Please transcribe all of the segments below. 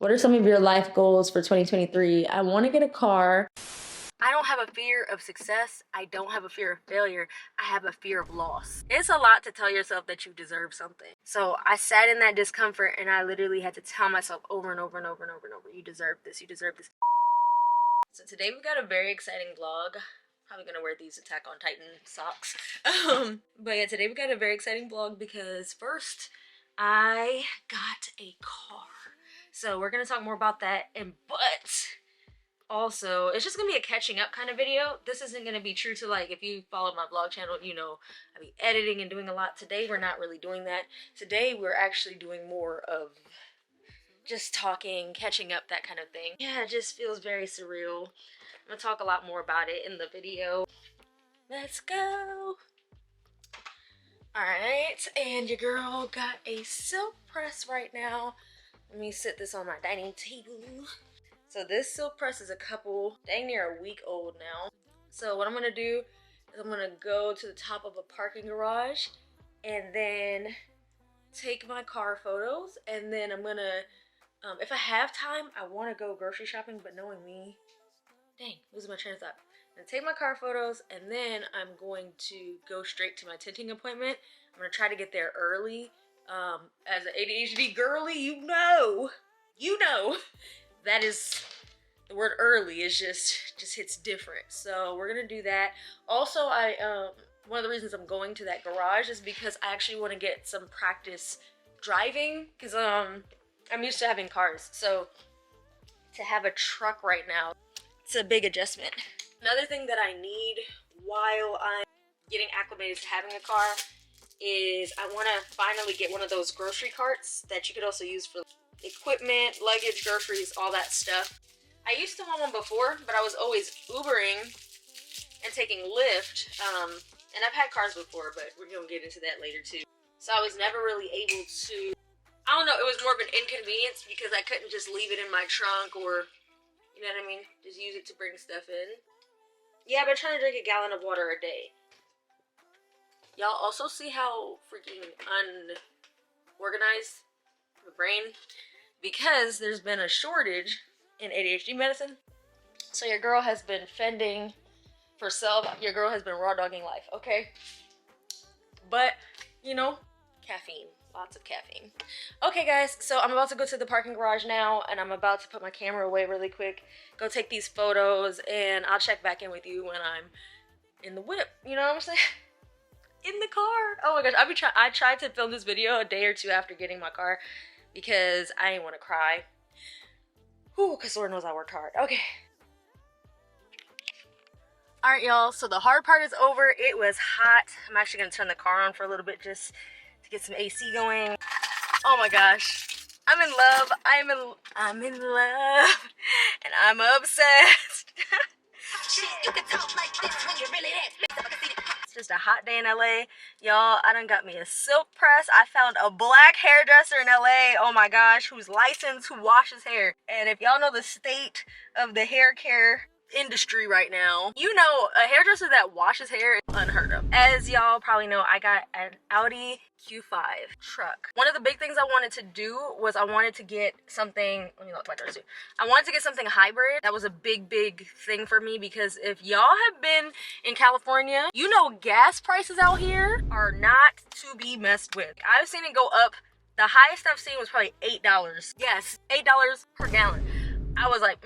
What are some of your life goals for 2023? I want to get a car. I don't have a fear of success. I don't have a fear of failure. I have a fear of loss. It's a lot to tell yourself that you deserve something. So I sat in that discomfort and I literally had to tell myself over and over and over and over and over, you deserve this, you deserve this. So today we've got a very exciting vlog. Probably gonna wear these Attack on Titan socks. But yeah, today we got a very exciting vlog because first I got a car. So we're gonna talk more about that, but also it's just gonna be a catching up kind of video. This isn't gonna be true to, like, if you follow my vlog channel, you know I be editing and doing a lot. Today we're not really doing that. Today we're actually doing more of just talking, catching up, that kind of thing. Yeah, it just feels very surreal. I'm gonna talk a lot more about it in the video. Let's go. Alright, and your girl got a silk press right now. Let me set this on my dining table. So this silk press is dang near a week old now. So what I'm gonna do is I'm gonna go to the top of a parking garage and then take my car photos, and then I'm gonna, if I have time, I wanna go grocery shopping, but knowing me, dang, losing my train of thought. I'm gonna take my car photos, and then I'm going to go straight to my tinting appointment. I'm gonna try to get there early. As an ADHD girly, you know, that is, the word early is just hits different. So we're gonna do that. Also, one of the reasons I'm going to that garage is because I actually want to get some practice driving, because I'm used to having cars. So to have a truck right now, it's a big adjustment. Another thing that I need while I'm getting acclimated to having a car is I want to finally get one of those grocery carts that you could also use for equipment, luggage, groceries, all that stuff. I used to want one before, but I was always Ubering and taking Lyft. And I've had cars before, but we're going to get into that later too. So I was never really able to, I don't know, it was more of an inconvenience because I couldn't just leave it in my trunk, or, you know what I mean? Just use it to bring stuff in. Yeah, I've been trying to drink a gallon of water a day. Y'all also see how freaking unorganized my brain? Because there's been a shortage in ADHD medicine. So your girl has been fending for self. Your girl has been raw dogging life, okay? But, you know, caffeine. Lots of caffeine. Okay, guys, so I'm about to go to the parking garage now, and I'm about to put my camera away really quick, go take these photos, and I'll check back in with you when I'm in the whip. You know what I'm saying? In the car. Oh my gosh, I tried to film this video a day or two after getting my car because I didn't want to cry. Whew, because Lord knows I worked hard. Okay. Alright, y'all, so the hard part is over. It was hot. I'm actually going to turn the car on for a little bit just to get some AC going. Oh my gosh. I'm in love. I'm in love. And I'm obsessed. It's just a hot day in LA. Y'all, I done got me a silk press. I found a black hairdresser in LA. Oh my gosh, who's licensed, who washes hair. And if y'all know the state of the hair care industry right now, you know a hairdresser that washes hair is unheard of. As y'all probably know, I got an Audi Q5 truck. One of the big things I wanted to do was I wanted to get something, let me look at my jersey. I wanted to get something hybrid. That was a big thing for me because if y'all have been in California, you know gas prices out here are not to be messed with. I've seen it go up. The highest I've seen was probably $8. Yes, $8 per gallon. I was like,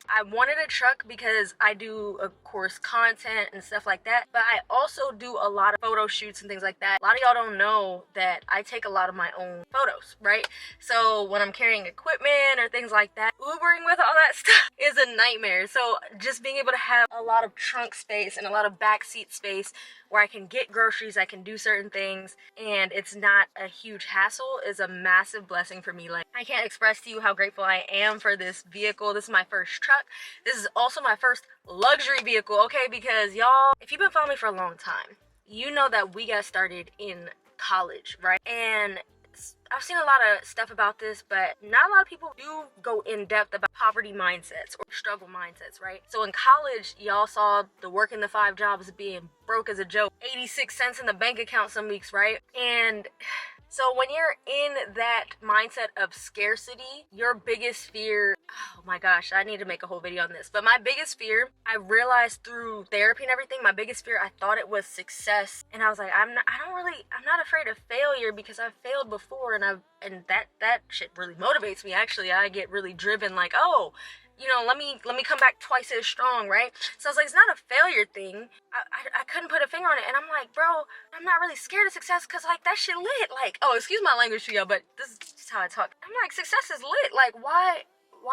I wanted a truck because I do, of course, content and stuff like that, but I also do a lot of photo shoots and things like that. A lot of y'all don't know that I take a lot of my own photos, right? So when I'm carrying equipment or things like that, Ubering with all that stuff is a nightmare. So just being able to have a lot of trunk space and a lot of backseat space where I can get groceries, I can do certain things, and it's not a huge hassle is a massive blessing for me. Like, I can't express to you how grateful I am for this vehicle. This is my first truck. This is also my first luxury vehicle, okay? Because y'all, if you've been following me for a long time, you know that we got started in college, right? And I've seen a lot of stuff about this, but not a lot of people do go in depth about poverty mindsets or struggle mindsets, right? So in college, y'all saw the working the 5 jobs being broke as a joke, 86 cents in the bank account some weeks, right? And So when you're in that mindset of scarcity, your biggest fear, oh my gosh, I need to make a whole video on this. But my biggest fear, I realized through therapy and everything, my biggest fear, I thought it was success. And I was like, I'm not afraid of failure because I've failed before, and that shit really motivates me. Actually, I get really driven, like, oh, you know, let me come back twice as strong, right? So I was like, it's not a failure thing. I couldn't put a finger on it, and I'm like, bro, I'm not really scared of success because, like, that shit lit. Like, oh, excuse my language to y'all, but this is just how I talk. I'm like, success is lit. Like, why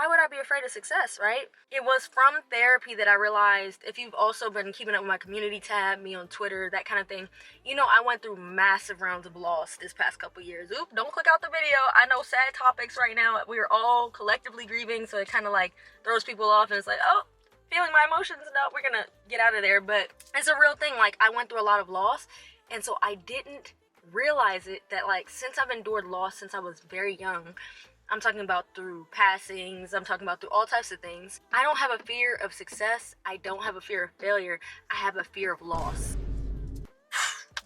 would I be afraid of success, right? It was from therapy that I realized, if you've also been keeping up with my community tab, me on Twitter, that kind of thing, you know, I went through massive rounds of loss this past couple years. Oop, don't click out the video. I know, sad topics right now. We are all collectively grieving, so it kind of like throws people off, and it's like, oh, feeling my emotions. No, we're gonna get out of there. But it's a real thing. Like, I went through a lot of loss, and so I didn't realize it that, like, since I've endured loss since I was very young, I'm talking about through passings, I'm talking about through all types of things, I don't have a fear of success, I don't have a fear of failure, I have a fear of loss.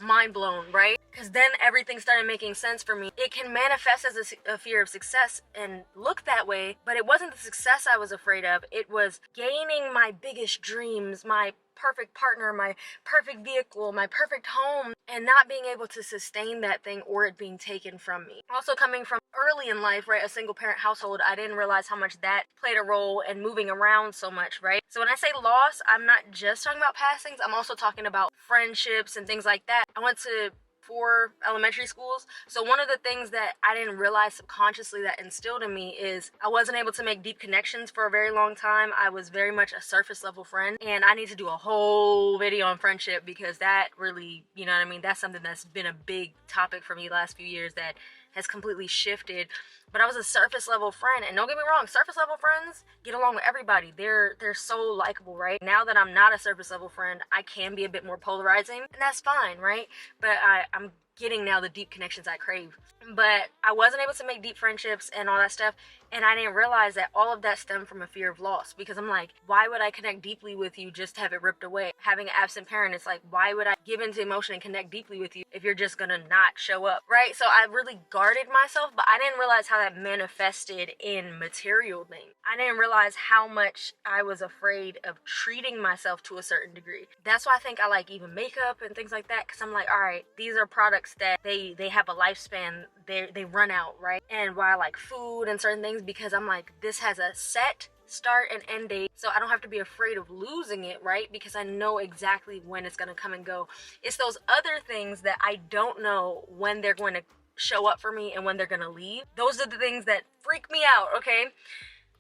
Mind blown, right? Because then everything started making sense for me. It can manifest as a fear of success and look that way, but it wasn't the success I was afraid of. It was gaining my biggest dreams, my perfect partner, my perfect vehicle, my perfect home, and not being able to sustain that thing or it being taken from me. Also, coming from early in life, right, a single parent household, I didn't realize how much that played a role in moving around so much, right? So when I say loss, I'm not just talking about passings, I'm also talking about friendships and things like that. I went to 4 elementary schools. So one of the things that I didn't realize subconsciously that instilled in me is I wasn't able to make deep connections for a very long time. I was very much a surface level friend, and I need to do a whole video on friendship because that really, you know what I mean, that's something that's been a big topic for me the last few years that has completely shifted. But I was a surface level friend, and don't get me wrong, surface level friends get along with everybody. They're so likable, right? Now that I'm not a surface level friend, I can be a bit more polarizing, and that's fine, right? But I'm getting now the deep connections I crave. But I wasn't able to make deep friendships and all that stuff, and I didn't realize that all of that stemmed from a fear of loss, because I'm like, why would I connect deeply with you just to have it ripped away? Having an absent parent, it's like, why would I give into emotion and connect deeply with you if you're just gonna not show up, right? So I really guarded myself, but I didn't realize how that manifested in material things. I didn't realize how much I was afraid of treating myself to a certain degree. That's why I think I like even makeup and things like that, because I'm like, all right, these are products that they have a lifespan, they run out, right? And why I like food and certain things, because I'm like, this has a set start and end date, so I don't have to be afraid of losing it, right? Because I know exactly when it's gonna come and go. It's those other things that I don't know when they're going to show up for me and when they're gonna leave. Those are the things that freak me out, okay?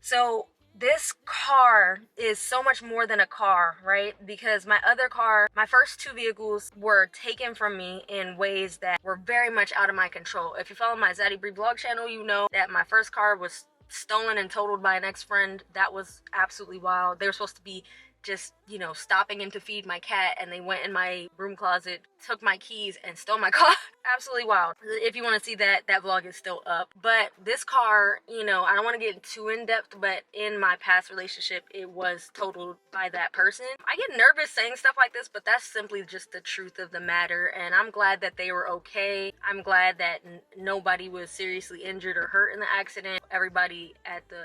So this car is so much more than a car, right? Because my other car, my first 2 vehicles were taken from me in ways that were very much out of my control. If you follow my Zaddy Bree blog channel, you know that my first car was stolen and totaled by an ex-friend. That was absolutely wild. They were supposed to be just, you know, stopping in to feed my cat, and they went in my broom closet, took my keys, and stole my car. Absolutely wild. If you want to see that, that vlog is still up. But this car, you know, I don't want to get too in depth, but in my past relationship, it was totaled by that person. I get nervous saying stuff like this, but that's simply just the truth of the matter, and I'm glad that they were okay. I'm glad that nobody was seriously injured or hurt in the accident. Everybody at the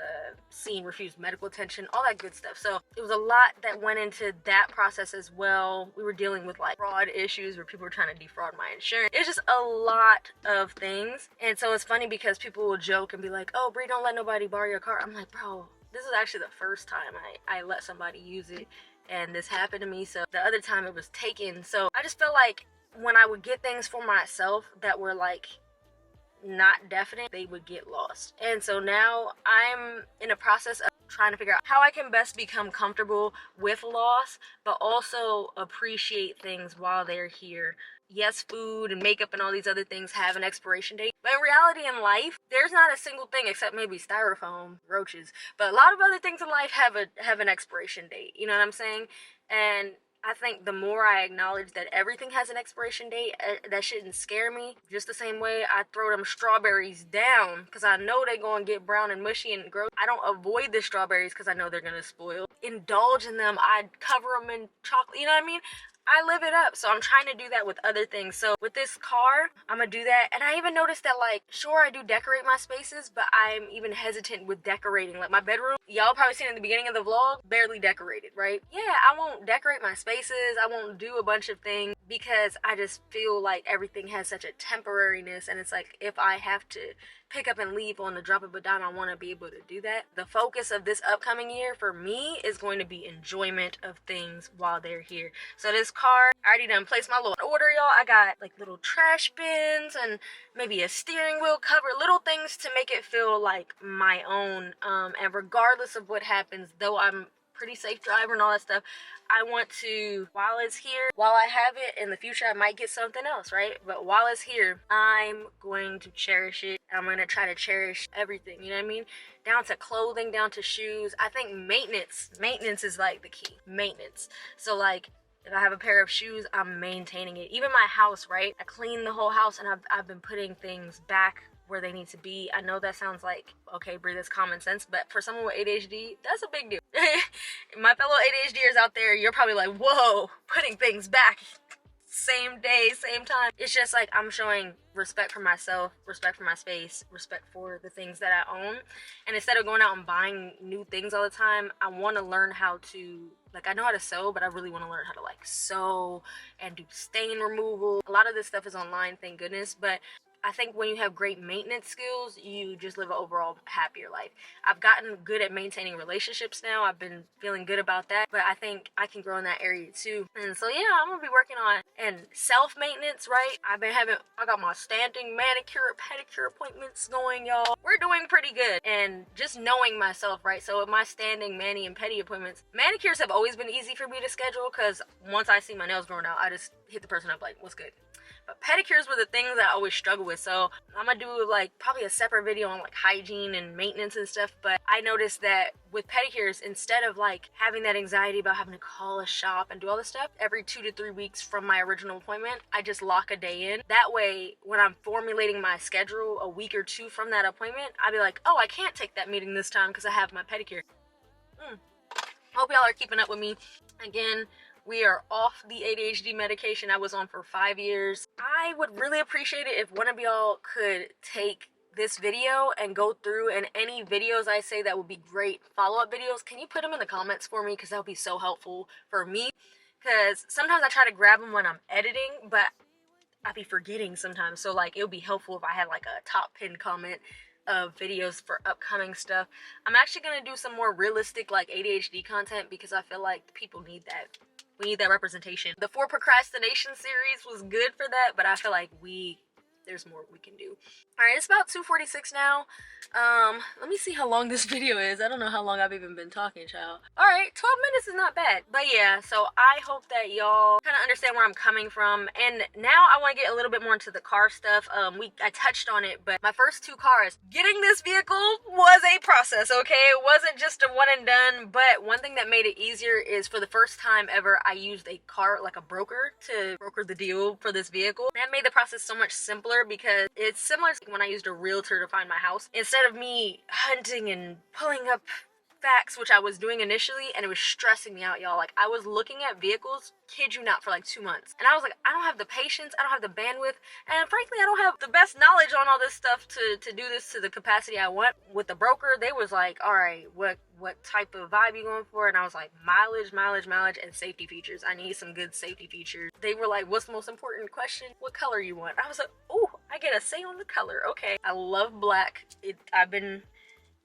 scene refused medical attention, all that good stuff. So it was a lot that went into that process as well. We were dealing with like fraud issues where people were trying to defraud my insurance. It's just a lot of things. And so it's funny because people will joke and be like, oh, Bree, don't let nobody borrow your car. I'm like, bro, this is actually the first time I let somebody use it, and this happened to me. So the other time it was taken. So I just felt like when I would get things for myself that were like not definite, they would get lost. And so now I'm in a process of trying to figure out how I can best become comfortable with loss, but also appreciate things while they're here. Yes, food and makeup and all these other things have an expiration date, but in reality in life, there's not a single thing except maybe styrofoam, roaches, but a lot of other things in life have an expiration date, you know what I'm saying? And I think the more I acknowledge that everything has an expiration date, that shouldn't scare me. Just the same way I throw them strawberries down because I know they're going to get brown and mushy and gross. I don't avoid the strawberries because I know they're going to spoil. Indulge in them. I cover them in chocolate. You know what I mean? I live it up. So I'm trying to do that with other things. So with this car, I'm gonna do that. And I even noticed that, like, sure, I do decorate my spaces, but I'm even hesitant with decorating. Like my bedroom, y'all probably seen in the beginning of the vlog, barely decorated, right? Yeah, I won't decorate my spaces. I won't do a bunch of things because I just feel like everything has such a temporariness, and it's like if I have to pick up and leave on the drop of a dime, I want to be able to do that. The focus of this upcoming year for me is going to be enjoyment of things while they're here. So this car, I already done placed my little order, y'all. I got like little trash bins and maybe a steering wheel cover, little things to make it feel like my own. And regardless of what happens, though I'm pretty safe driver and all that stuff, I want to, while it's here, while I have it, in the future I might get something else, right? But while it's here, I'm going to cherish it. I'm going to try to cherish everything, you know what I mean? Down to clothing, down to shoes. I think maintenance is like the key. Maintenance. So like, if I have a pair of shoes, I'm maintaining it. Even my house, right? I clean the whole house, and I've been putting things back where they need to be. I know that sounds like, okay, Brie, that's common sense, but for someone with ADHD, that's a big deal. My fellow ADHDers out there, you're probably like, whoa, putting things back same day, same time. It's just like I'm showing respect for myself, respect for my space, respect for the things that I own. And instead of going out and buying new things all the time, I want to learn how to, like, I know how to sew, but I really want to learn how to like sew and do stain removal. A lot of this stuff is online, thank goodness, but I think when you have great maintenance skills, you just live an overall happier life. I've gotten good at maintaining relationships now. I've been feeling good about that, but I think I can grow in that area too. And so yeah, I'm gonna be working on and self-maintenance, right? I got my standing manicure, pedicure appointments going, y'all. We're doing pretty good. And just knowing myself, right? So with my standing mani and pedi appointments, manicures have always been easy for me to schedule because once I see my nails growing out, I just hit the person up like, what's good? But pedicures were the things that I always struggle with, so I'm gonna do like probably a separate video on like hygiene and maintenance and stuff. But I noticed that with pedicures, instead of like having that anxiety about having to call a shop and do all this stuff every 2 to 3 weeks from my original appointment, I just lock a day in. That way, when I'm formulating my schedule a week or two from that appointment, I'll be like, oh, I can't take that meeting this time because I have my pedicure. Hope y'all are keeping up with me. Again, we are off the ADHD medication I was on for 5 years. I would really appreciate it if one of y'all could take this video and go through, and any videos I say that would be great follow-up videos, can you put them in the comments for me? Because that would be so helpful for me. Because sometimes I try to grab them when I'm editing, but I be forgetting sometimes. So like, it would be helpful if I had like a top pinned comment of videos for upcoming stuff. I'm actually going to do some more realistic like ADHD content because I feel like people need that. We need that representation. The 4 procrastination series was good for that, but I feel like there's more we can do. All right, it's about 2:46 now. Let me see how long this video is. I don't know how long I've even been talking, child. All right, 12 minutes is not bad. But yeah, so I hope that y'all kind of understand where I'm coming from. And now I want to get a little bit more into the car stuff. I touched on it, but my first 2 cars, getting this vehicle was a process, okay? It wasn't just a one and done, but one thing that made it easier is for the first time ever, I used a car, like a broker, to broker the deal for this vehicle. That made the process so much simpler because it's similar to when I used a realtor to find my house. Instead of me hunting and pulling up facts, which I was doing initially, and it was stressing me out, y'all. Like, I was looking at vehicles, kid you not, for like 2 months. And I was like, I don't have the patience, I don't have the bandwidth, and frankly, I don't have the best knowledge on all this stuff to do this to the capacity I want. With the broker, they was like, all right, what type of vibe you going for? And I was like, mileage, and safety features. I need some good safety features. They were like, what's the most important question? What color you want? I was like, oh, I get a say on the color. Okay. I love black. I've been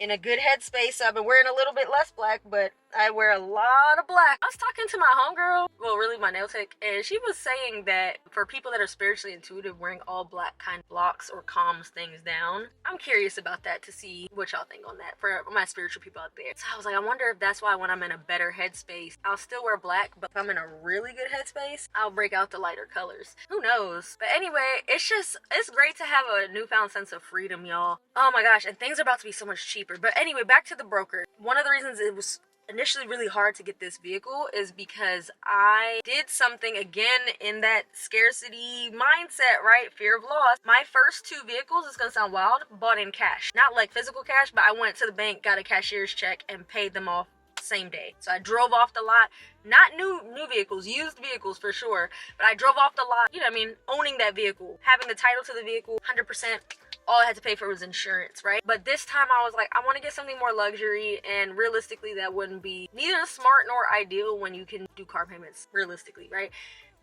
in a good headspace. I've been wearing a little bit less black, but I wear a lot of black. I was talking to my homegirl, well, really my nail tech, and she was saying that for people that are spiritually intuitive, wearing all black kind of blocks or calms things down. I'm curious about that to see what y'all think on that for my spiritual people out there. So I was like, I wonder if that's why when I'm in a better headspace, I'll still wear black, but if I'm in a really good headspace, I'll break out the lighter colors. Who knows? But anyway, it's great to have a newfound sense of freedom, y'all. Oh my gosh, and things are about to be so much cheaper. But anyway, back to the broker. One of the reasons it was initially really hard to get this vehicle is because I did something again in that scarcity mindset, right? Fear of loss. My first 2 vehicles, it's gonna sound wild, bought in cash. Not like physical cash, but I went to the bank, got a cashier's check, and paid them off same day. So I drove off the lot, not new vehicles, used vehicles for sure, but I drove off the lot, you know what I mean, owning that vehicle, having the title to the vehicle, 100%. All I had to pay for was insurance, right? But this time I was like, I want to get something more luxury, and realistically that wouldn't be neither smart nor ideal when you can do car payments realistically, right?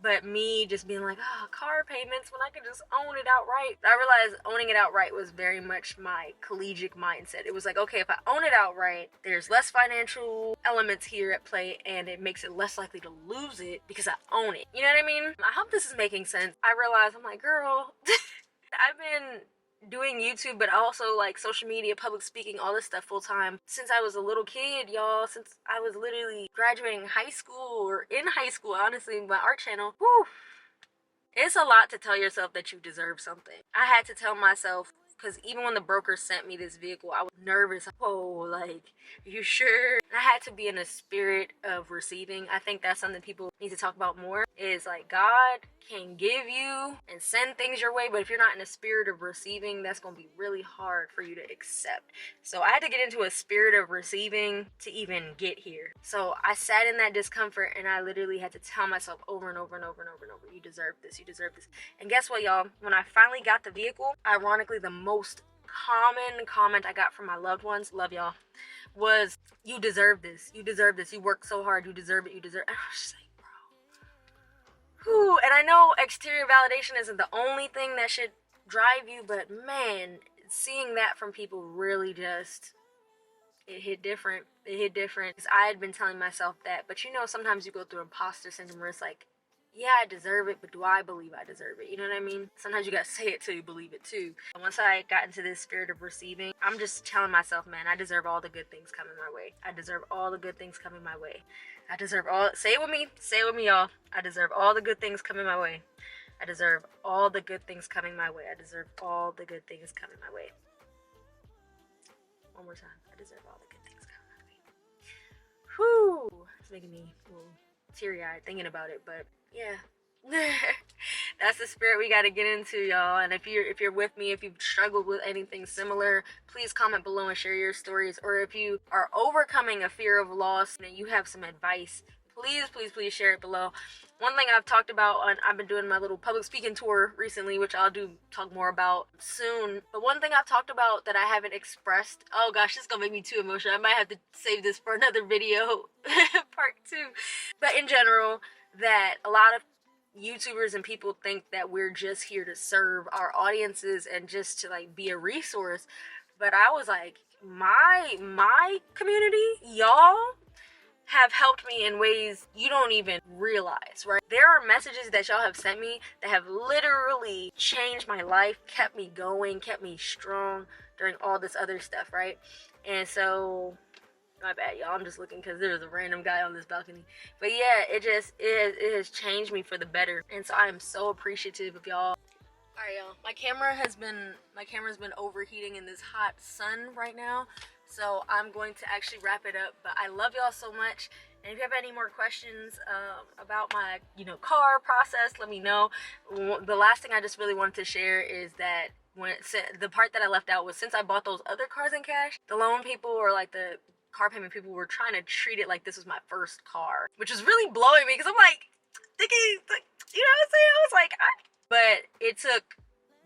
But me just being like, oh, car payments when I could just own it outright. I realized owning it outright was very much my collegiate mindset. It was like, okay, if I own it outright, there's less financial elements here at play, and it makes it less likely to lose it because I own it. You know what I mean? I hope this is making sense. I realized, I'm like, girl, I've been doing YouTube, but also like social media, public speaking, all this stuff full time since I was a little kid, y'all. Since I was literally graduating high school, or in high school, honestly, my art channel. Whew. It's a lot to tell yourself that you deserve something. I had to tell myself, because even when the broker sent me this vehicle, I was nervous. Whoa, like, you sure? And I had to be in a spirit of receiving. I think that's something people need to talk about more, is like, God can give you and send things your way, but if you're not in a spirit of receiving, that's going to be really hard for you to accept. So I had to get into a spirit of receiving to even get here. So I sat in that discomfort, and I literally had to tell myself over and over and over and over and over, you deserve this, you deserve this. And guess what, y'all? When I finally got the vehicle, ironically, the most common comment I got from my loved ones, love y'all, was, you deserve this, you deserve this, you work so hard, you deserve it, you deserve it. And I was just like, whew. And I know exterior validation isn't the only thing that should drive you, but man, seeing that from people really just, it hit different. It hit different. Because I had been telling myself that, but you know, sometimes you go through imposter syndrome where it's like, yeah, I deserve it, but do I believe I deserve it? You know what I mean? Sometimes you gotta say it till you believe it too. And once I got into this spirit of receiving, I'm just telling myself, man, I deserve all the good things coming my way. I deserve all the good things coming my way. I deserve all, say it with me, y'all. I deserve all the good things coming my way. I deserve all the good things coming my way. I deserve all the good things coming my way. One more time. I deserve all the good things coming my way. Whew. It's making me a little teary-eyed thinking about it, but yeah. That's the spirit we got to get into, y'all. And if you're with me, if you've struggled with anything similar, please comment below and share your stories. Or if you are overcoming a fear of loss and you have some advice, please share it below. One thing I've talked about, I've been doing my little public speaking tour recently, which I'll talk more about soon. But one thing I've talked about that I haven't expressed, oh gosh, this is gonna make me too emotional. I might have to save this for another video, part 2. But in general, that a lot of YouTubers and people think that we're just here to serve our audiences and just to like be a resource. But I was like, my community, y'all have helped me in ways you don't even realize, right? There are messages that y'all have sent me that have literally changed my life, kept me going, kept me strong during all this other stuff, right? And so, my bad, y'all. I'm just looking because there's a random guy on this balcony. But yeah, it has changed me for the better. And so I am so appreciative of y'all. Alright, y'all. My camera's been overheating in this hot sun right now. So I'm going to actually wrap it up. But I love y'all so much. And if you have any more questions about my, car process, let me know. The last thing I just really wanted to share is that the part that I left out was, since I bought those other cars in cash, the loan people, or like the car payment people, were trying to treat it like this was my first car, which was really blowing me, because I'm like, thinking, you know what I'm saying? I was like, but it took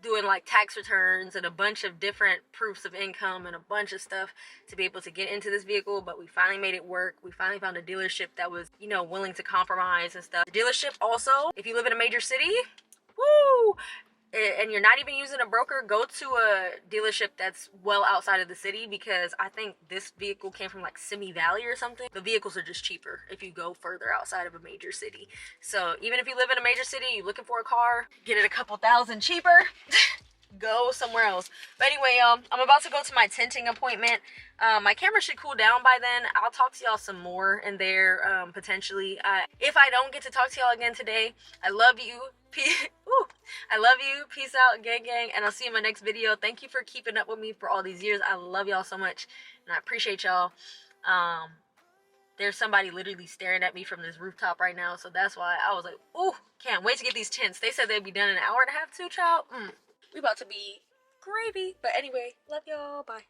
doing like tax returns and a bunch of different proofs of income and a bunch of stuff to be able to get into this vehicle. But we finally made it work. We finally found a dealership that was, willing to compromise and stuff. The dealership also, if you live in a major city, woo, and you're not even using a broker, go to a dealership that's well outside of the city, because I think this vehicle came from like Simi Valley or something. The vehicles are just cheaper if you go further outside of a major city. So even if you live in a major city, you're looking for a car, get it a couple thousand cheaper, go somewhere else. But anyway, I'm about to go to my tinting appointment. My camera should cool down by then. I'll talk to y'all some more in there, potentially. If I don't get to talk to y'all again today, I love you. I love you. Peace out, gang, and I'll see you in my next video. Thank you for keeping up with me for all these years. I love y'all so much, and I appreciate y'all. There's somebody literally staring at me from this rooftop right now, so that's why I was like, ooh, can't wait to get these tints. They said they'd be done in an hour and a half too, child. We about to be gravy. But anyway, love y'all. Bye.